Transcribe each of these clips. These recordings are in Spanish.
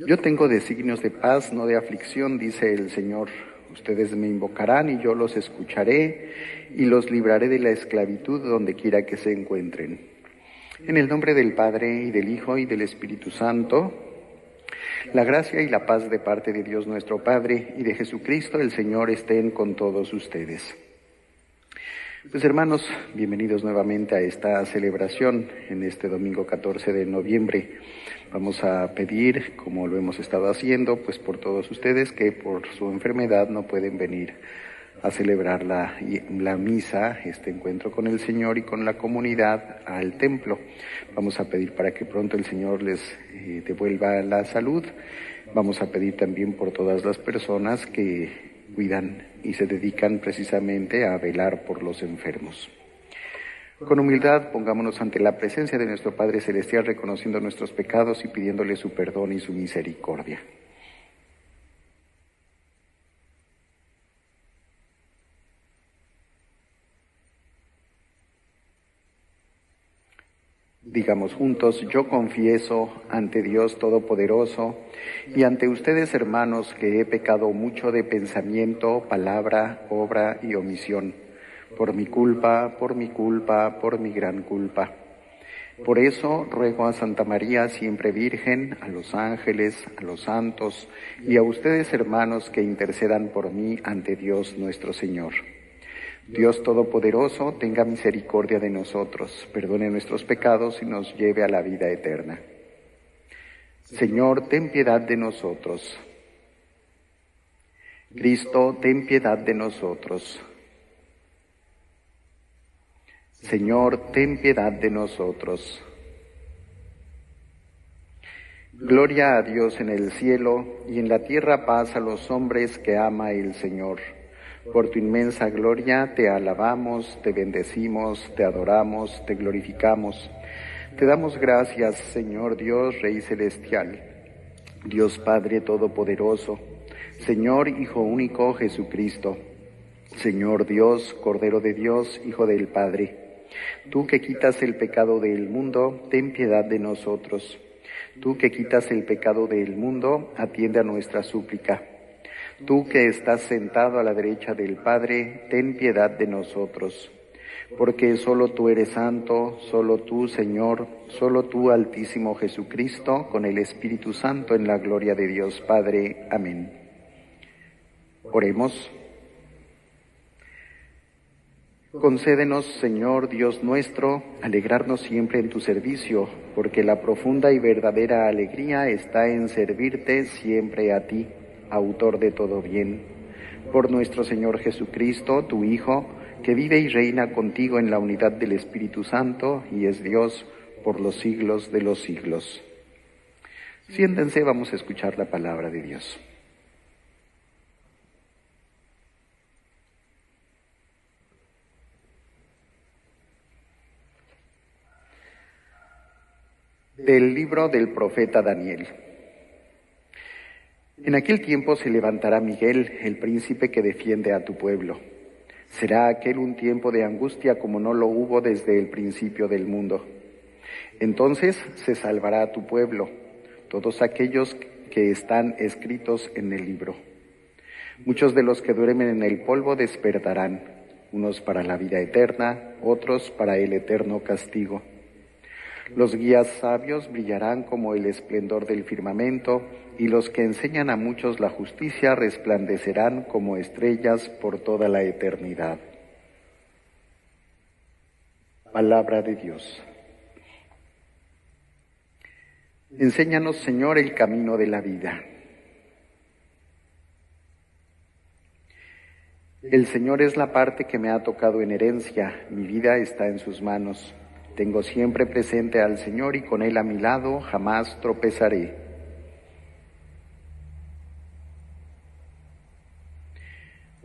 Yo tengo designios de paz, no de aflicción, dice el Señor. Ustedes me invocarán y yo los escucharé y los libraré de la esclavitud donde quiera que se encuentren. En el nombre del Padre, y del Hijo, y del Espíritu Santo, la gracia y la paz de parte de Dios nuestro Padre y de Jesucristo el Señor estén con todos ustedes. Pues hermanos, bienvenidos nuevamente a esta celebración en este domingo 14 de noviembre. Vamos a pedir, como lo hemos estado haciendo, pues por todos ustedes que por su enfermedad no pueden venir a celebrar la misa, este encuentro con el Señor y con la comunidad al templo. Vamos a pedir para que pronto el Señor les devuelva la salud. Vamos a pedir también por todas las personas que cuidan y se dedican precisamente a velar por los enfermos. Con humildad pongámonos ante la presencia de nuestro Padre Celestial, reconociendo nuestros pecados y pidiéndole su perdón y su misericordia. Digamos juntos: yo confieso ante Dios Todopoderoso y ante ustedes, hermanos, que he pecado mucho de pensamiento, palabra, obra y omisión, por mi culpa, por mi gran culpa. Por eso ruego a Santa María, siempre Virgen, a los ángeles, a los santos y a ustedes, hermanos, que intercedan por mí ante Dios nuestro Señor. Dios Todopoderoso, tenga misericordia de nosotros, perdone nuestros pecados y nos lleve a la vida eterna. Señor, ten piedad de nosotros. Cristo, ten piedad de nosotros. Señor, ten piedad de nosotros. Gloria a Dios en el cielo y en la tierra paz a los hombres que ama el Señor. Por tu inmensa gloria te alabamos, te bendecimos, te adoramos, te glorificamos. Te damos gracias, Señor Dios, Rey Celestial, Dios Padre Todopoderoso, Señor Hijo único Jesucristo, Señor Dios, Cordero de Dios, Hijo del Padre. Tú que quitas el pecado del mundo, ten piedad de nosotros. Tú que quitas el pecado del mundo, atiende a nuestra súplica. Tú que estás sentado a la derecha del Padre, ten piedad de nosotros. Porque solo tú eres santo, solo tú, Señor, solo tú, Altísimo Jesucristo, con el Espíritu Santo en la gloria de Dios Padre. Amén. Oremos. Concédenos, Señor Dios nuestro, alegrarnos siempre en tu servicio, porque la profunda y verdadera alegría está en servirte siempre a ti, autor de todo bien. Por nuestro Señor Jesucristo, tu Hijo, que vive y reina contigo en la unidad del Espíritu Santo y es Dios por los siglos de los siglos. Siéntense, vamos a escuchar la palabra de Dios. Del libro del profeta Daniel. En aquel tiempo se levantará Miguel, el príncipe que defiende a tu pueblo. Será aquel un tiempo de angustia como no lo hubo desde el principio del mundo. Entonces se salvará a tu pueblo, todos aquellos que están escritos en el libro. Muchos de los que duermen en el polvo despertarán, unos para la vida eterna, otros para el eterno castigo. Los guías sabios brillarán como el esplendor del firmamento, y los que enseñan a muchos la justicia resplandecerán como estrellas por toda la eternidad. Palabra de Dios. Enséñanos, Señor, el camino de la vida. El Señor es la parte que me ha tocado en herencia, mi vida está en sus manos. Tengo siempre presente al Señor y con Él a mi lado jamás tropezaré.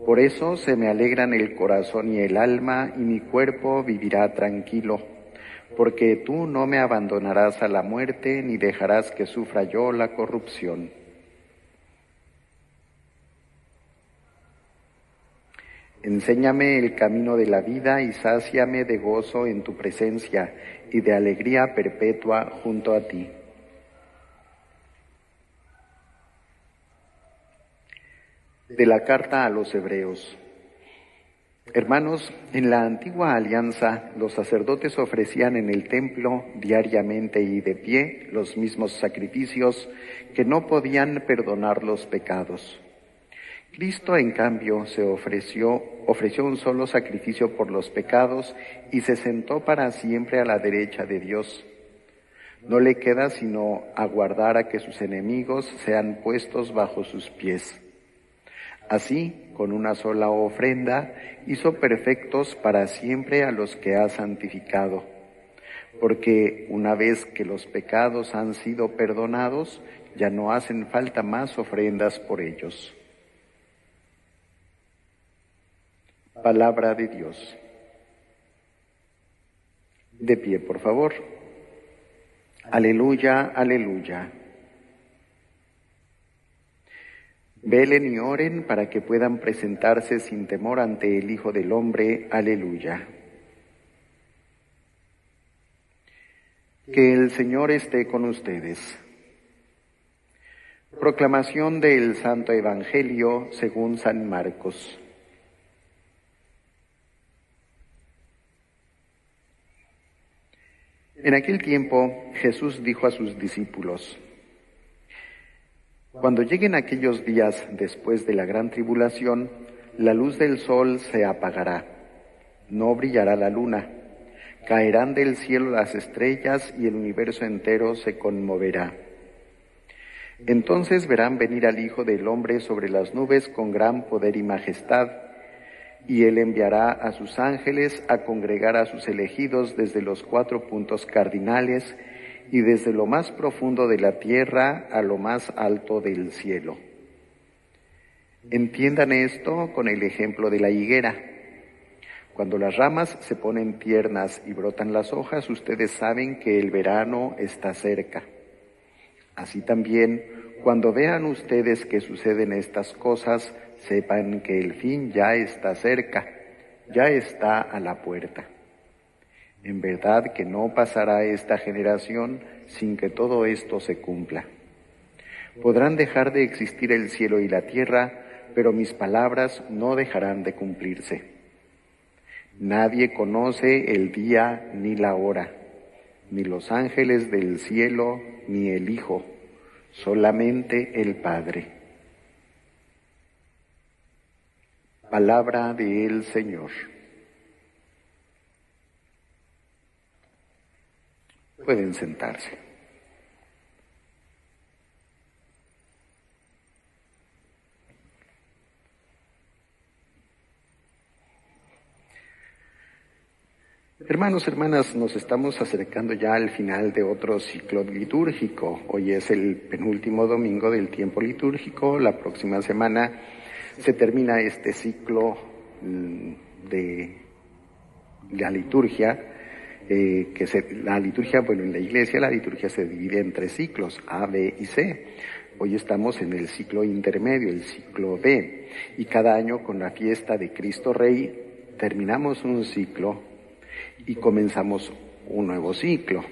Por eso se me alegran el corazón y el alma, y mi cuerpo vivirá tranquilo, porque tú no me abandonarás a la muerte, ni dejarás que sufra yo la corrupción. Enséñame el camino de la vida y sáciame de gozo en tu presencia y de alegría perpetua junto a ti. De la carta a los Hebreos. Hermanos, en la antigua alianza los sacerdotes ofrecían en el templo diariamente y de pie los mismos sacrificios que no podían perdonar los pecados. Cristo, en cambio, ofreció un solo sacrificio por los pecados y se sentó para siempre a la derecha de Dios. No le queda sino aguardar a que sus enemigos sean puestos bajo sus pies. Así, con una sola ofrenda, hizo perfectos para siempre a los que ha santificado, porque una vez que los pecados han sido perdonados, ya no hacen falta más ofrendas por ellos. Palabra de Dios. De pie, por favor. Aleluya, aleluya. Velen y oren para que puedan presentarse sin temor ante el Hijo del Hombre. Aleluya. Que el Señor esté con ustedes. Proclamación del Santo Evangelio según San Marcos. En aquel tiempo Jesús dijo a sus discípulos: Cuando lleguen aquellos días después de la gran tribulación, la luz del sol se apagará, no brillará la luna, caerán del cielo las estrellas y el universo entero se conmoverá. Entonces verán venir al Hijo del Hombre sobre las nubes con gran poder y majestad, y Él enviará a sus ángeles a congregar a sus elegidos desde los 4 puntos cardinales y desde lo más profundo de la tierra a lo más alto del cielo. Entiendan esto con el ejemplo de la higuera. Cuando las ramas se ponen tiernas y brotan las hojas, ustedes saben que el verano está cerca. Así también, cuando vean ustedes que suceden estas cosas, sepan que el fin ya está cerca, ya está a la puerta. En verdad que no pasará esta generación sin que todo esto se cumpla. Podrán dejar de existir el cielo y la tierra, pero mis palabras no dejarán de cumplirse. Nadie conoce el día ni la hora, ni los ángeles del cielo, ni el Hijo, solamente el Padre. Palabra del Señor. Pueden sentarse. Hermanos, hermanas, nos estamos acercando ya al final de otro ciclo litúrgico. Hoy es el penúltimo domingo del tiempo litúrgico. La próxima semana se termina este ciclo de la liturgia, en la Iglesia la liturgia se divide en 3 ciclos, A, B y C. Hoy estamos en el ciclo intermedio, el ciclo D, y cada año con la fiesta de Cristo Rey terminamos un ciclo y comenzamos un nuevo ciclo.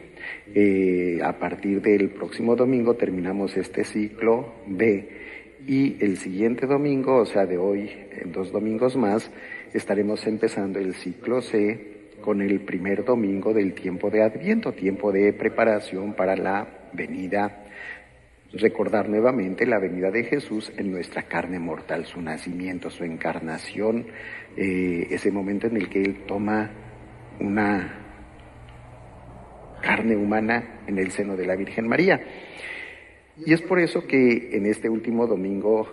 A partir del próximo domingo terminamos este ciclo D. Y el siguiente domingo, o sea de hoy, en 2 domingos más, estaremos empezando el ciclo C con el primer domingo del tiempo de Adviento, tiempo de preparación para la venida, recordar nuevamente la venida de Jesús en nuestra carne mortal, su nacimiento, su encarnación, ese momento en el que Él toma una carne humana en el seno de la Virgen María. Y es por eso que en este último domingo,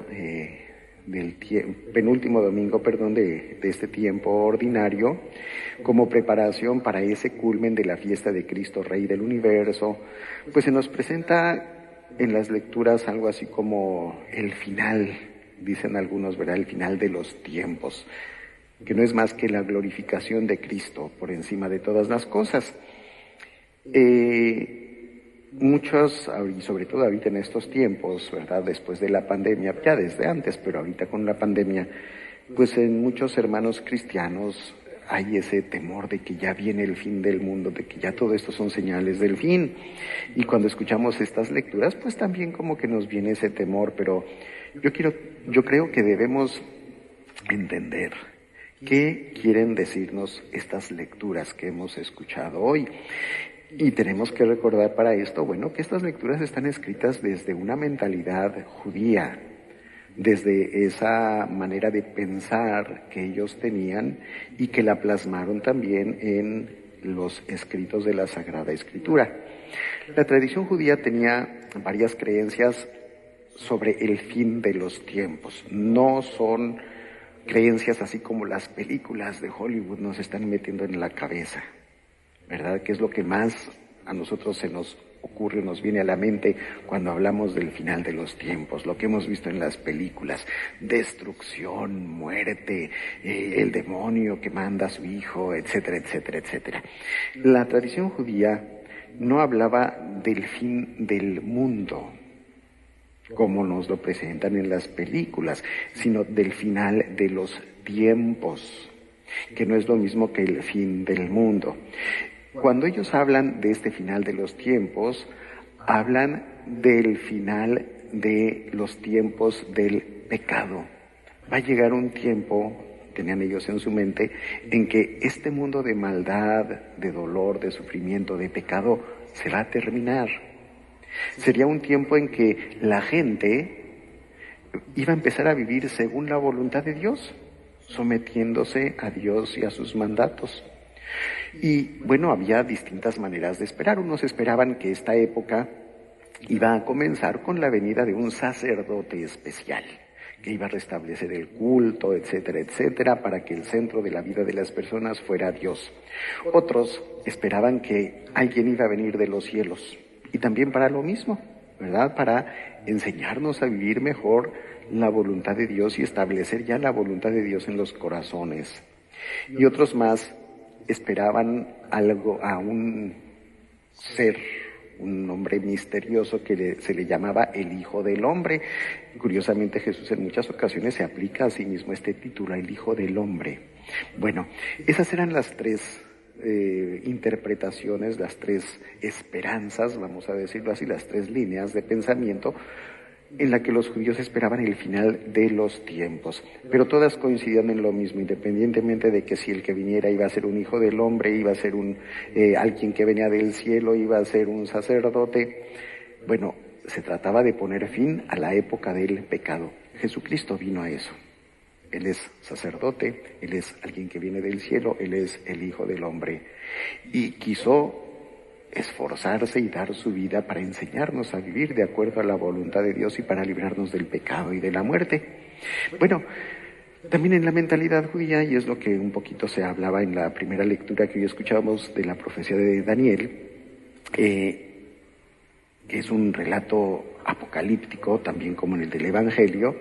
penúltimo domingo, de este tiempo ordinario, como preparación para ese culmen de la fiesta de Cristo Rey del Universo, pues se nos presenta en las lecturas algo así como el final, dicen algunos, ¿verdad? El final de los tiempos, que no es más que la glorificación de Cristo por encima de todas las cosas. Muchos, y sobre todo ahorita en estos tiempos, ¿verdad? Después de la pandemia, ya desde antes, pero ahorita con la pandemia, pues en muchos hermanos cristianos hay ese temor de que ya viene el fin del mundo, de que ya todo esto son señales del fin. Y cuando escuchamos estas lecturas, pues también como que nos viene ese temor, pero Yo creo que debemos entender qué quieren decirnos estas lecturas que hemos escuchado hoy. Y tenemos que recordar para esto, bueno, que estas lecturas están escritas desde una mentalidad judía, desde esa manera de pensar que ellos tenían y que la plasmaron también en los escritos de la Sagrada Escritura. La tradición judía tenía varias creencias sobre el fin de los tiempos. No son creencias así como las películas de Hollywood nos están metiendo en la cabeza, ¿verdad? Que es lo que más a nosotros se nos ocurre, nos viene a la mente cuando hablamos del final de los tiempos, lo que hemos visto en las películas: destrucción, muerte, el demonio que manda a su hijo, etcétera, etcétera, etcétera. La tradición judía no hablaba del fin del mundo, como nos lo presentan en las películas, sino del final de los tiempos, que no es lo mismo que el fin del mundo. Cuando ellos hablan de este final de los tiempos, hablan del final de los tiempos del pecado. Va a llegar un tiempo, tenían ellos en su mente, en que este mundo de maldad, de dolor, de sufrimiento, de pecado, se va a terminar. Sería un tiempo en que la gente iba a empezar a vivir según la voluntad de Dios, sometiéndose a Dios y a sus mandatos. Y bueno, había distintas maneras de esperar. Unos esperaban que esta época iba a comenzar con la venida de un sacerdote especial, que iba a restablecer el culto, etcétera, etcétera, para que el centro de la vida de las personas fuera Dios. Otros esperaban que alguien iba a venir de los cielos, y también para lo mismo, ¿verdad? Para enseñarnos a vivir mejor la voluntad de Dios y establecer ya la voluntad de Dios en los corazones. Y otros más esperaban algo, a un ser, un hombre misterioso que se le llamaba el Hijo del Hombre. Curiosamente, Jesús en muchas ocasiones se aplica a sí mismo este título, el Hijo del Hombre. Bueno, esas eran las tres interpretaciones, las tres esperanzas, vamos a decirlo así, las tres líneas de pensamiento en la que los judíos esperaban el final de los tiempos, pero todas coincidían en lo mismo, independientemente de que si el que viniera iba a ser un hijo del hombre, iba a ser alguien que venía del cielo, iba a ser un sacerdote. Bueno, se trataba de poner fin a la época del pecado. Jesucristo vino a eso. Él es sacerdote, Él es alguien que viene del cielo, Él es el Hijo del Hombre, y quiso esforzarse y dar su vida para enseñarnos a vivir de acuerdo a la voluntad de Dios y para librarnos del pecado y de la muerte. Bueno, también en la mentalidad judía, y es lo que un poquito se hablaba en la primera lectura que hoy escuchábamos de la profecía de Daniel, que es un relato apocalíptico, también como en el del Evangelio,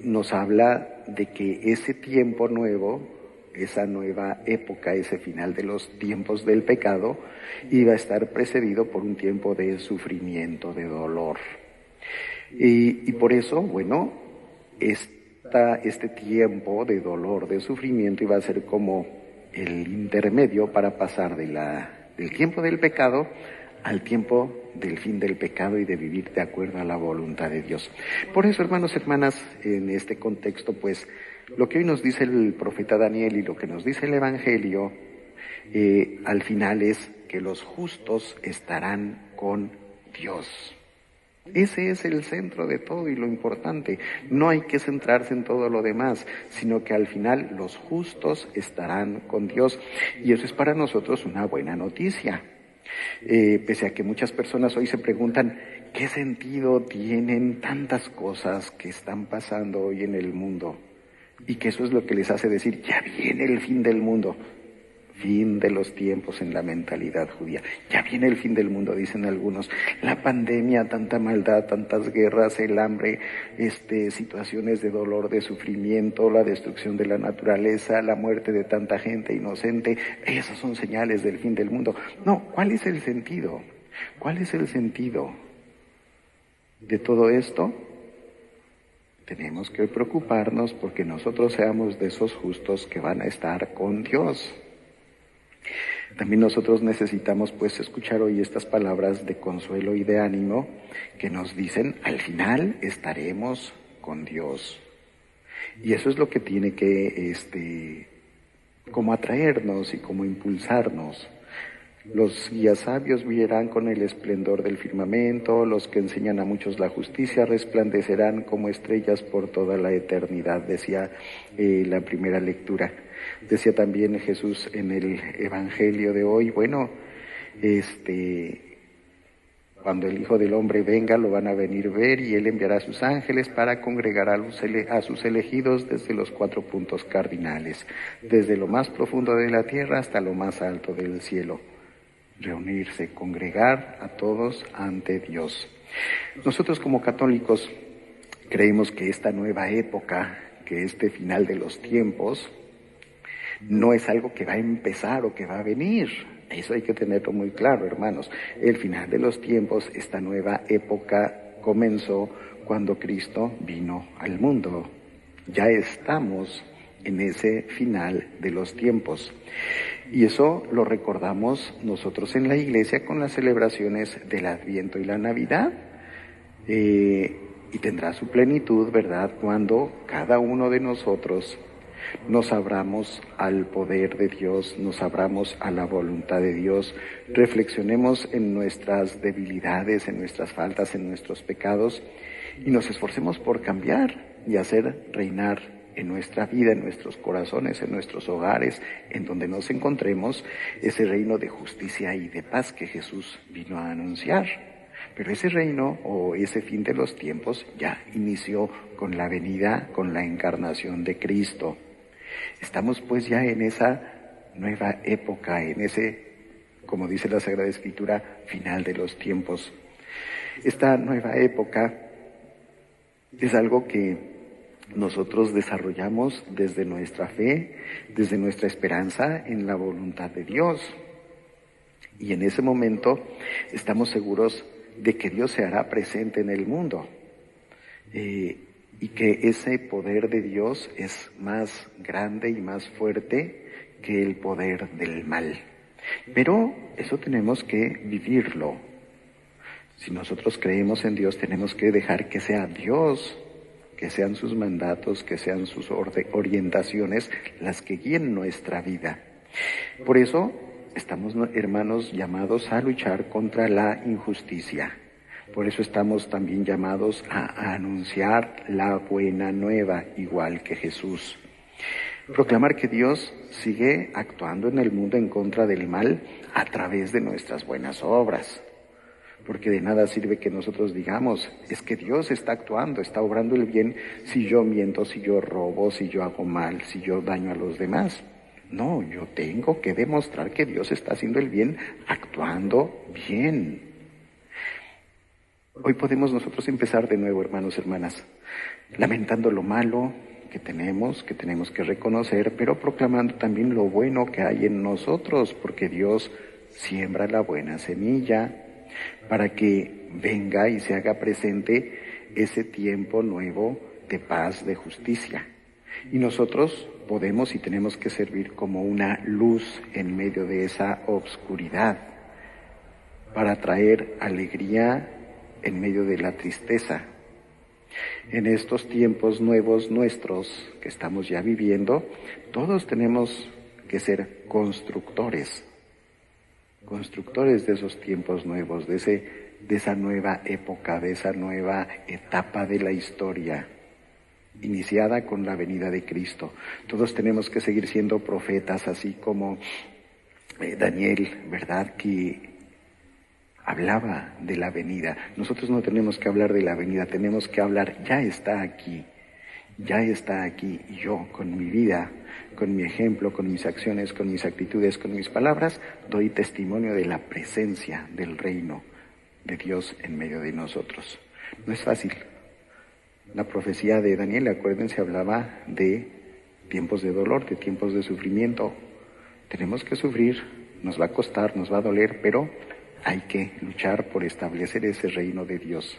nos habla de que ese tiempo nuevo, esa nueva época, ese final de los tiempos del pecado, iba a estar precedido por un tiempo de sufrimiento, de dolor. Y por eso, bueno, este tiempo de dolor, de sufrimiento, iba a ser como el intermedio para pasar del tiempo del pecado al tiempo del fin del pecado y de vivir de acuerdo a la voluntad de Dios. Por eso, hermanos, hermanas, en este contexto, pues, lo que hoy nos dice el profeta Daniel y lo que nos dice el Evangelio, al final es que los justos estarán con Dios. Ese es el centro de todo y lo importante. No hay que centrarse en todo lo demás, sino que al final los justos estarán con Dios. Y eso es para nosotros una buena noticia. Pese a que muchas personas hoy se preguntan ¿qué sentido tienen tantas cosas que están pasando hoy en el mundo? Y que eso es lo que les hace decir, ya viene el fin del mundo, fin de los tiempos en la mentalidad judía. Ya viene el fin del mundo, dicen algunos. La pandemia, tanta maldad, tantas guerras, el hambre, situaciones de dolor, de sufrimiento, la destrucción de la naturaleza, la muerte de tanta gente inocente, esas son señales del fin del mundo. No, ¿cuál es el sentido? ¿Cuál es el sentido de todo esto? Tenemos que preocuparnos porque nosotros seamos de esos justos que van a estar con Dios. También nosotros necesitamos pues escuchar hoy estas palabras de consuelo y de ánimo que nos dicen, al final estaremos con Dios. Y eso es lo que tiene que como atraernos y como impulsarnos. Los guías sabios brillarán con el esplendor del firmamento, los que enseñan a muchos la justicia resplandecerán como estrellas por toda la eternidad, decía la primera lectura. Decía también Jesús en el Evangelio de hoy, bueno, cuando el Hijo del Hombre venga, lo van a venir ver y Él enviará a sus ángeles para congregar a sus elegidos desde los 4 puntos cardinales, desde lo más profundo de la tierra hasta lo más alto del cielo. Reunirse, congregar a todos ante Dios. Nosotros como católicos creemos que esta nueva época, que este final de los tiempos, no es algo que va a empezar o que va a venir. Eso hay que tenerlo muy claro, hermanos. El final de los tiempos, esta nueva época comenzó cuando Cristo vino al mundo. Ya estamos en ese final de los tiempos. Y eso lo recordamos nosotros en la iglesia con las celebraciones del Adviento y la Navidad. Y tendrá su plenitud, ¿verdad?, cuando cada uno de nosotros nos abramos al poder de Dios, nos abramos a la voluntad de Dios, reflexionemos en nuestras debilidades, en nuestras faltas, en nuestros pecados y nos esforcemos por cambiar y hacer reinar en nuestra vida, en nuestros corazones, en nuestros hogares, en donde nos encontremos, ese reino de justicia y de paz que Jesús vino a anunciar. Pero ese reino o ese fin de los tiempos ya inició con la venida, con la encarnación de Cristo. Estamos pues ya en esa nueva época, en ese, como dice la Sagrada Escritura, final de los tiempos. Esta nueva época es algo que nosotros desarrollamos desde nuestra fe, desde nuestra esperanza en la voluntad de Dios. Y en ese momento estamos seguros de que Dios se hará presente en el mundo. Y que ese poder de Dios es más grande y más fuerte que el poder del mal. Pero eso tenemos que vivirlo. Si nosotros creemos en Dios, tenemos que dejar que sea Dios, que sean sus mandatos, que sean sus orientaciones las que guíen nuestra vida. Por eso estamos, hermanos, llamados a luchar contra la injusticia. Por eso estamos también llamados a anunciar la buena nueva, igual que Jesús. Proclamar que Dios sigue actuando en el mundo en contra del mal a través de nuestras buenas obras. Porque de nada sirve que nosotros digamos, es que Dios está actuando, está obrando el bien si yo miento, si yo robo, si yo hago mal, si yo daño a los demás. No, yo tengo que demostrar que Dios está haciendo el bien, actuando bien. Hoy podemos nosotros empezar de nuevo, hermanos, hermanas, lamentando lo malo que tenemos que reconocer, pero proclamando también lo bueno que hay en nosotros, porque Dios siembra la buena semilla para que venga y se haga presente ese tiempo nuevo de paz, de justicia. Y nosotros podemos y tenemos que servir como una luz en medio de esa obscuridad para traer alegría en medio de la tristeza. En estos tiempos nuevos nuestros que estamos ya viviendo, todos tenemos que ser constructores de esos tiempos nuevos, de esa nueva época, de esa nueva etapa de la historia, iniciada con la venida de Cristo. Todos tenemos que seguir siendo profetas, así como Daniel, ¿verdad?, que hablaba de la venida. Nosotros no tenemos que hablar de la venida, tenemos que hablar, ya está aquí, y yo con mi vida, con mi ejemplo, con mis acciones, con mis actitudes, con mis palabras, doy testimonio de la presencia del reino de Dios en medio de nosotros. No es fácil. La profecía de Daniel, acuérdense, hablaba de tiempos de dolor, de tiempos de sufrimiento. Tenemos que sufrir, nos va a costar, nos va a doler, pero hay que luchar por establecer ese reino de Dios,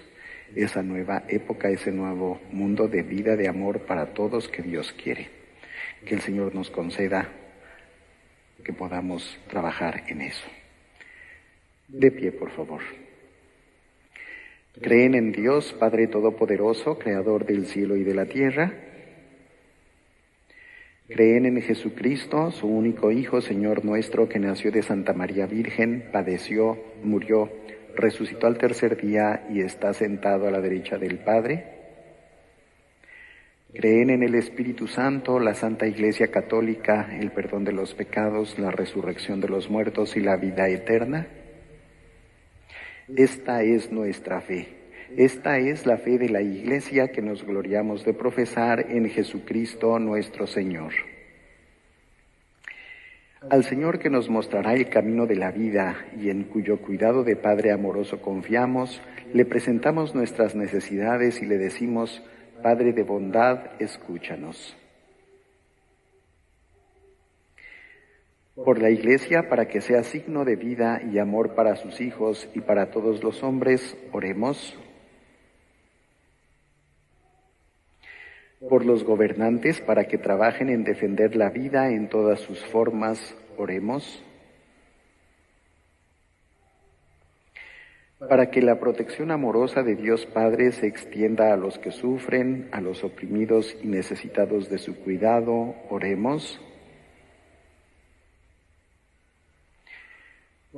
esa nueva época, ese nuevo mundo de vida, de amor para todos que Dios quiere. Que el Señor nos conceda que podamos trabajar en eso. De pie, por favor. ¿Creen en Dios, Padre Todopoderoso, Creador del cielo y de la tierra? ¿Creen en Jesucristo, su único Hijo, Señor nuestro, que nació de Santa María Virgen, padeció, murió, resucitó al tercer día y está sentado a la derecha del Padre? ¿Creen en el Espíritu Santo, la Santa Iglesia Católica, el perdón de los pecados, la resurrección de los muertos y la vida eterna? Esta es nuestra fe. Esta es la fe de la Iglesia que nos gloriamos de profesar en Jesucristo nuestro Señor. Al Señor que nos mostrará el camino de la vida y en cuyo cuidado de Padre amoroso confiamos, le presentamos nuestras necesidades y le decimos: Padre de bondad, escúchanos. Por la Iglesia, para que sea signo de vida y amor para sus hijos y para todos los hombres, oremos. Por los gobernantes, para que trabajen en defender la vida en todas sus formas, oremos. Para que la protección amorosa de Dios Padre se extienda a los que sufren, a los oprimidos y necesitados de su cuidado, oremos.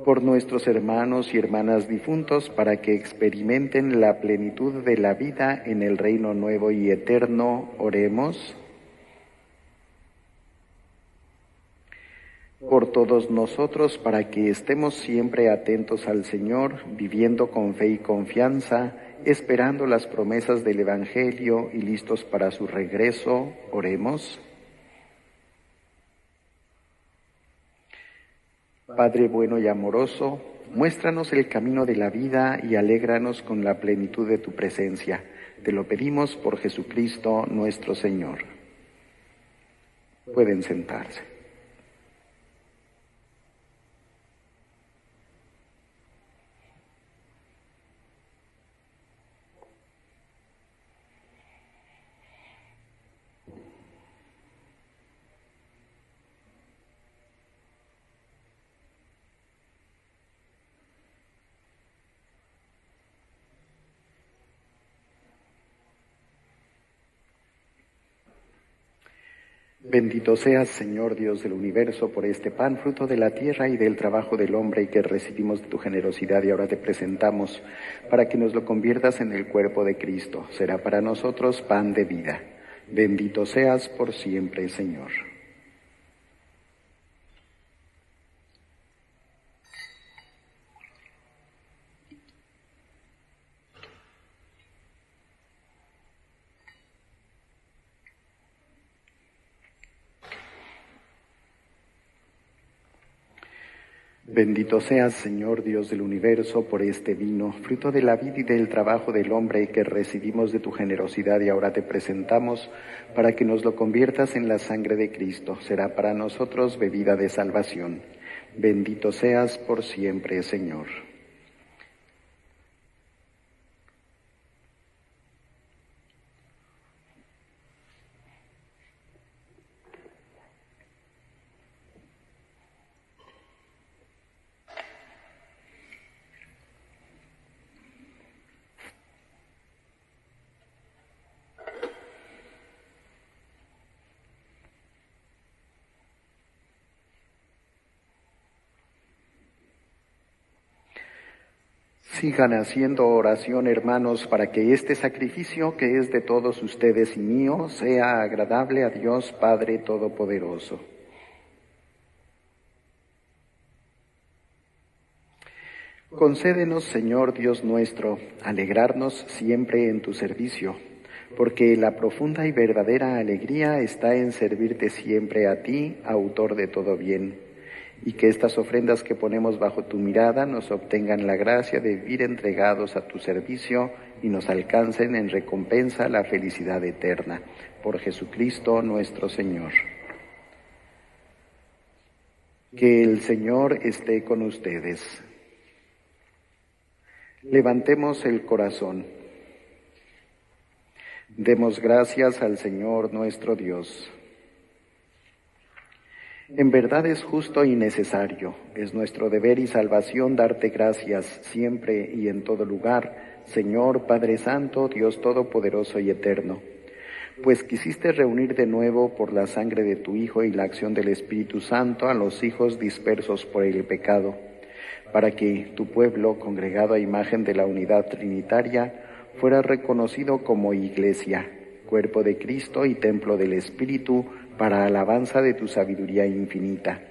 Por nuestros hermanos y hermanas difuntos, para que experimenten la plenitud de la vida en el reino nuevo y eterno, oremos. Por todos nosotros, para que estemos siempre atentos al Señor, viviendo con fe y confianza, esperando las promesas del Evangelio y listos para su regreso, oremos. Padre bueno y amoroso, muéstranos el camino de la vida y alégranos con la plenitud de tu presencia. Te lo pedimos por Jesucristo nuestro Señor. Pueden sentarse. Bendito seas, Señor Dios del universo, por este pan, fruto de la tierra y del trabajo del hombre, y que recibimos de tu generosidad y ahora te presentamos, para que nos lo conviertas en el cuerpo de Cristo. Será para nosotros pan de vida. Bendito seas por siempre, Señor. Bendito seas, Señor Dios del universo, por este vino, fruto de la vida y del trabajo del hombre, que recibimos de tu generosidad y ahora te presentamos, para que nos lo conviertas en la sangre de Cristo. Será para nosotros bebida de salvación. Bendito seas por siempre, Señor. Sigan haciendo oración, hermanos, para que este sacrificio, que es de todos ustedes y mío, sea agradable a Dios Padre Todopoderoso. Concédenos, Señor Dios nuestro, alegrarnos siempre en tu servicio, porque la profunda y verdadera alegría está en servirte siempre a ti, autor de todo bien. Y que estas ofrendas que ponemos bajo tu mirada nos obtengan la gracia de vivir entregados a tu servicio y nos alcancen en recompensa la felicidad eterna. Por Jesucristo nuestro Señor. Que el Señor esté con ustedes. Levantemos el corazón. Demos gracias al Señor nuestro Dios. En verdad es justo y necesario, es nuestro deber y salvación darte gracias siempre y en todo lugar, Señor Padre Santo, Dios Todopoderoso y Eterno, pues quisiste reunir de nuevo por la sangre de tu Hijo y la acción del Espíritu Santo a los hijos dispersos por el pecado, para que tu pueblo, congregado a imagen de la unidad trinitaria, fuera reconocido como Iglesia, cuerpo de Cristo y templo del Espíritu, para alabanza de tu sabiduría infinita.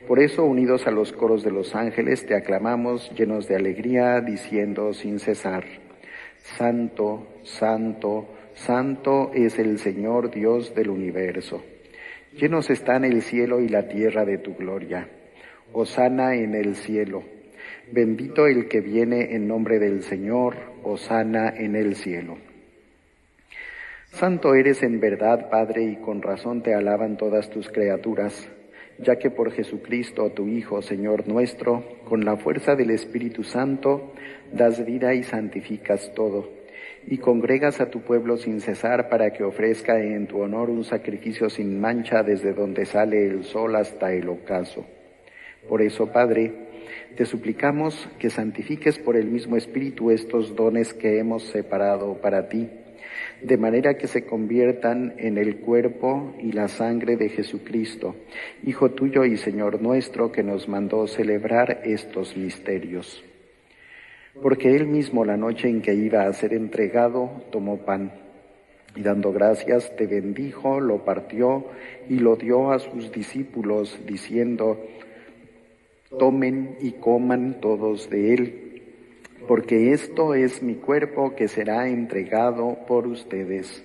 Por eso, unidos a los coros de los ángeles, te aclamamos llenos de alegría, diciendo sin cesar: Santo, Santo, Santo es el Señor Dios del universo. Llenos están el cielo y la tierra de tu gloria. Hosana en el cielo. Bendito el que viene en nombre del Señor. Hosana en el cielo. Santo eres en verdad, Padre, y con razón te alaban todas tus criaturas, ya que por Jesucristo, tu Hijo, Señor nuestro, con la fuerza del Espíritu Santo, das vida y santificas todo, y congregas a tu pueblo sin cesar para que ofrezca en tu honor un sacrificio sin mancha desde donde sale el sol hasta el ocaso. Por eso, Padre, te suplicamos que santifiques por el mismo Espíritu estos dones que hemos separado para ti, de manera que se conviertan en el cuerpo y la sangre de Jesucristo, Hijo tuyo y Señor nuestro, que nos mandó celebrar estos misterios. Porque Él mismo, la noche en que iba a ser entregado, tomó pan, y dando gracias, te bendijo, lo partió y lo dio a sus discípulos, diciendo: Tomen y coman todos de él, porque esto es mi cuerpo que será entregado por ustedes.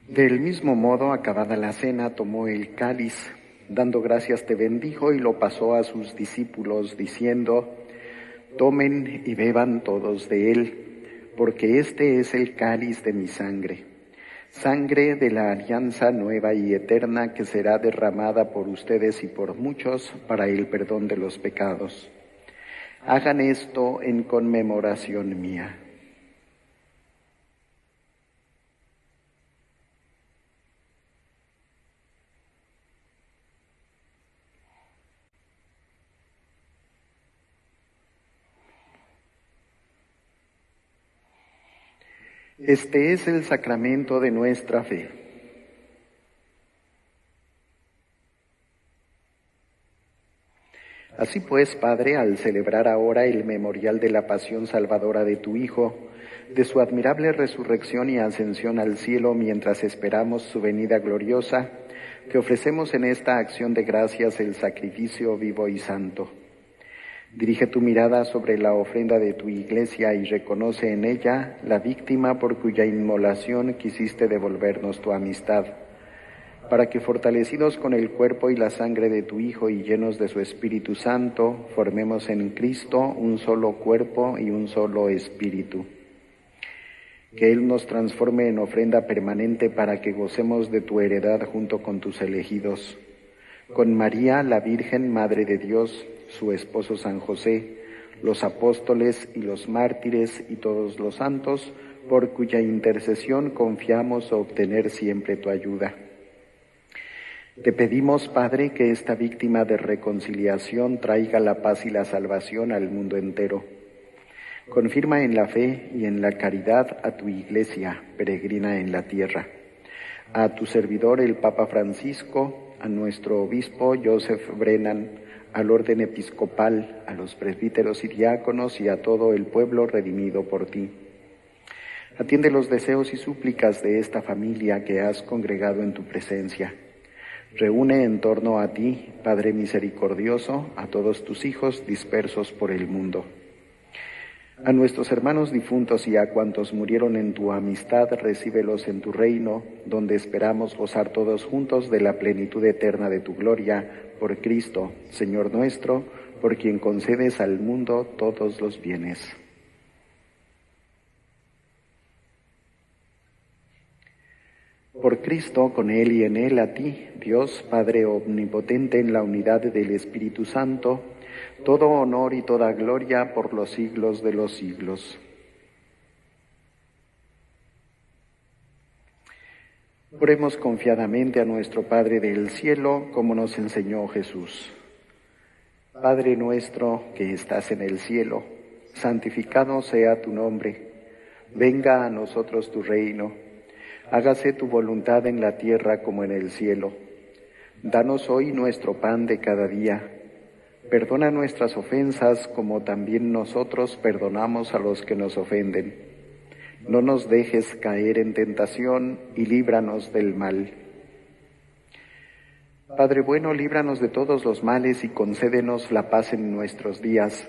Del mismo modo, acabada la cena, tomó el cáliz, dando gracias te bendijo y lo pasó a sus discípulos, diciendo: Tomen y beban todos de él, porque este es el cáliz de mi sangre, sangre de la alianza nueva y eterna que será derramada por ustedes y por muchos para el perdón de los pecados. Hagan esto en conmemoración mía. Este es el sacramento de nuestra fe. Así pues, Padre, al celebrar ahora el memorial de la pasión salvadora de tu Hijo, de su admirable resurrección y ascensión al cielo mientras esperamos su venida gloriosa, que ofrecemos en esta acción de gracias el sacrificio vivo y santo. Dirige tu mirada sobre la ofrenda de tu Iglesia y reconoce en ella la víctima por cuya inmolación quisiste devolvernos tu amistad, para que fortalecidos con el cuerpo y la sangre de tu Hijo y llenos de su Espíritu Santo, formemos en Cristo un solo cuerpo y un solo espíritu. Que Él nos transforme en ofrenda permanente para que gocemos de tu heredad junto con tus elegidos. Con María, la Virgen, Madre de Dios, su esposo San José, los apóstoles y los mártires y todos los santos, por cuya intercesión confiamos obtener siempre tu ayuda. Te pedimos, Padre, que esta víctima de reconciliación traiga la paz y la salvación al mundo entero. Confirma en la fe y en la caridad a tu Iglesia, peregrina en la tierra, a tu servidor el Papa Francisco, a nuestro obispo Joseph Brennan, al orden episcopal, a los presbíteros y diáconos y a todo el pueblo redimido por ti. Atiende los deseos y súplicas de esta familia que has congregado en tu presencia. Reúne en torno a ti, Padre misericordioso, a todos tus hijos dispersos por el mundo. A nuestros hermanos difuntos y a cuantos murieron en tu amistad, recíbelos en tu reino, donde esperamos gozar todos juntos de la plenitud eterna de tu gloria, por Cristo, Señor nuestro, por quien concedes al mundo todos los bienes. Por Cristo, con Él y en Él, a ti, Dios Padre omnipotente, en la unidad del Espíritu Santo, todo honor y toda gloria por los siglos de los siglos. Oremos confiadamente a nuestro Padre del cielo, como nos enseñó Jesús. Padre nuestro que estás en el cielo, santificado sea tu nombre. Venga a nosotros tu reino. Hágase tu voluntad en la tierra como en el cielo. Danos hoy nuestro pan de cada día. Perdona nuestras ofensas como también nosotros perdonamos a los que nos ofenden. No nos dejes caer en tentación y líbranos del mal. Padre bueno, líbranos de todos los males y concédenos la paz en nuestros días,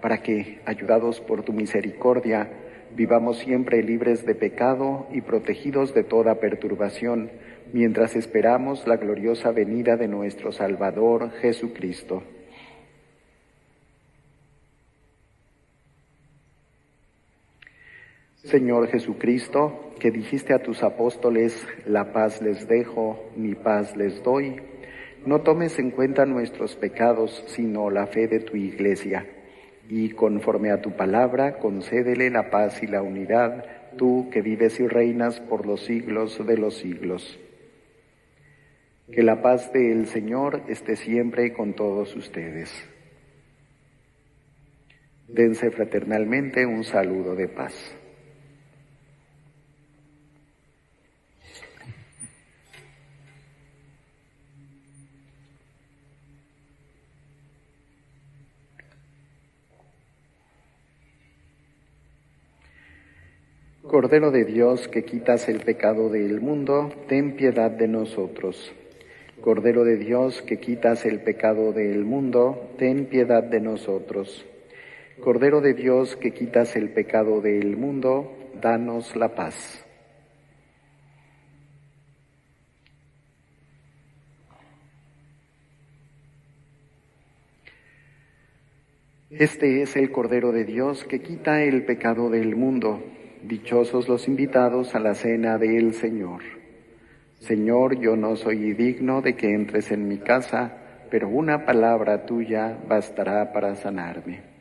para que, ayudados por tu misericordia, vivamos siempre libres de pecado y protegidos de toda perturbación, mientras esperamos la gloriosa venida de nuestro Salvador Jesucristo. Señor Jesucristo, que dijiste a tus apóstoles, la paz les dejo, mi paz les doy, no tomes en cuenta nuestros pecados, sino la fe de tu Iglesia, y conforme a tu palabra, concédele la paz y la unidad, tú que vives y reinas por los siglos de los siglos. Que la paz del Señor esté siempre con todos ustedes. Dense fraternalmente un saludo de paz. Cordero de Dios, que quitas el pecado del mundo, ten piedad de nosotros. Cordero de Dios, que quitas el pecado del mundo, ten piedad de nosotros. Cordero de Dios, que quitas el pecado del mundo, danos la paz. Este es el Cordero de Dios que quita el pecado del mundo. Dichosos los invitados a la cena del Señor. Señor, yo no soy digno de que entres en mi casa, pero una palabra tuya bastará para sanarme.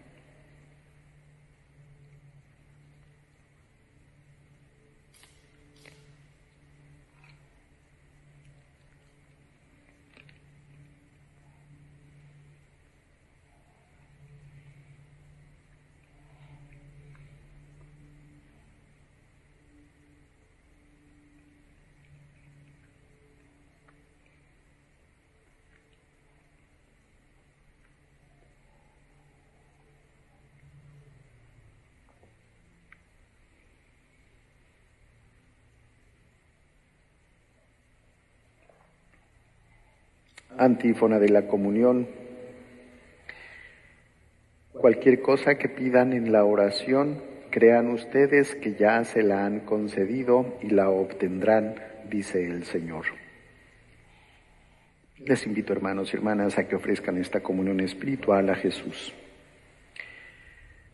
Antífona de la comunión. Cualquier cosa que pidan en la oración, crean ustedes que ya se la han concedido y la obtendrán, dice el Señor. Les invito, hermanos y hermanas, a que ofrezcan esta comunión espiritual a Jesús.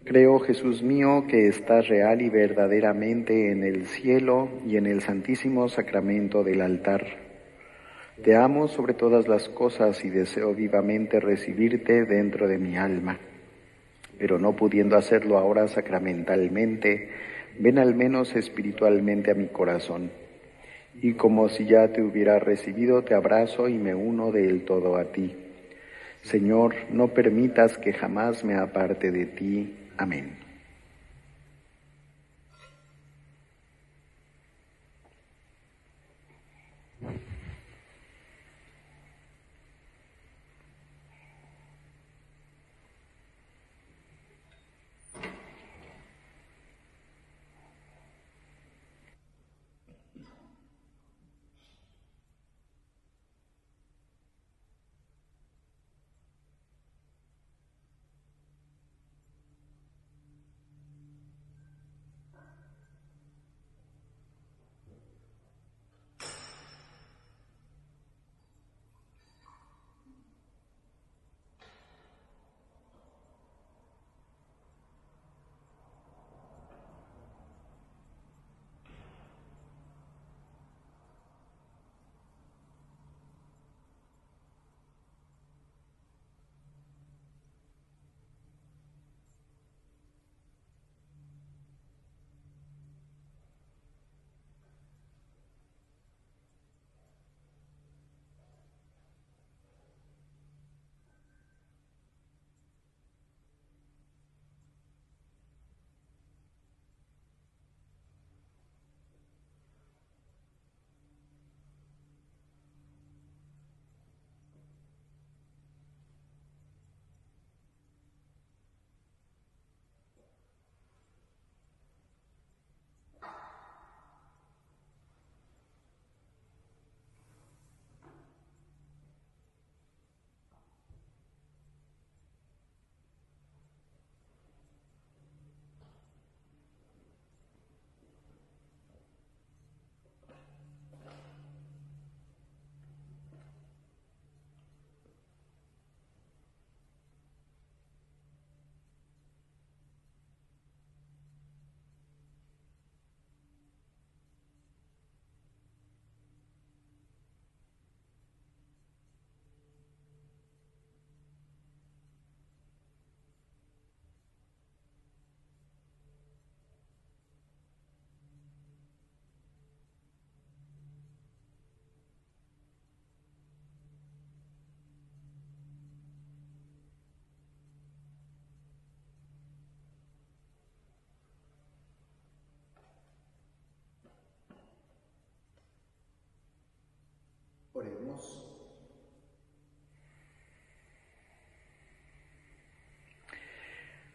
Creo, Jesús mío, que estás real y verdaderamente en el cielo y en el santísimo sacramento del altar. Te amo sobre todas las cosas y deseo vivamente recibirte dentro de mi alma. Pero no pudiendo hacerlo ahora sacramentalmente, ven al menos espiritualmente a mi corazón. Y como si ya te hubiera recibido, te abrazo y me uno del todo a ti. Señor, no permitas que jamás me aparte de ti. Amén.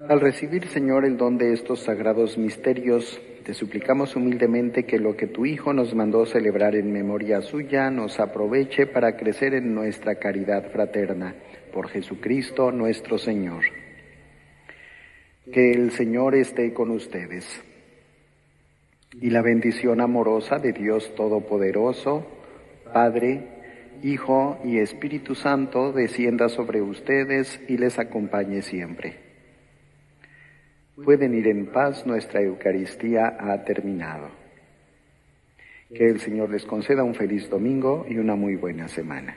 Al recibir, Señor, el don de estos sagrados misterios, te suplicamos humildemente que lo que tu Hijo nos mandó celebrar en memoria suya nos aproveche para crecer en nuestra caridad fraterna. Por Jesucristo nuestro Señor. Que el Señor esté con ustedes. Y la bendición amorosa de Dios Todopoderoso, Padre, Hijo y Espíritu Santo, descienda sobre ustedes y les acompañe siempre. Pueden ir en paz, nuestra Eucaristía ha terminado. Que el Señor les conceda un feliz domingo y una muy buena semana.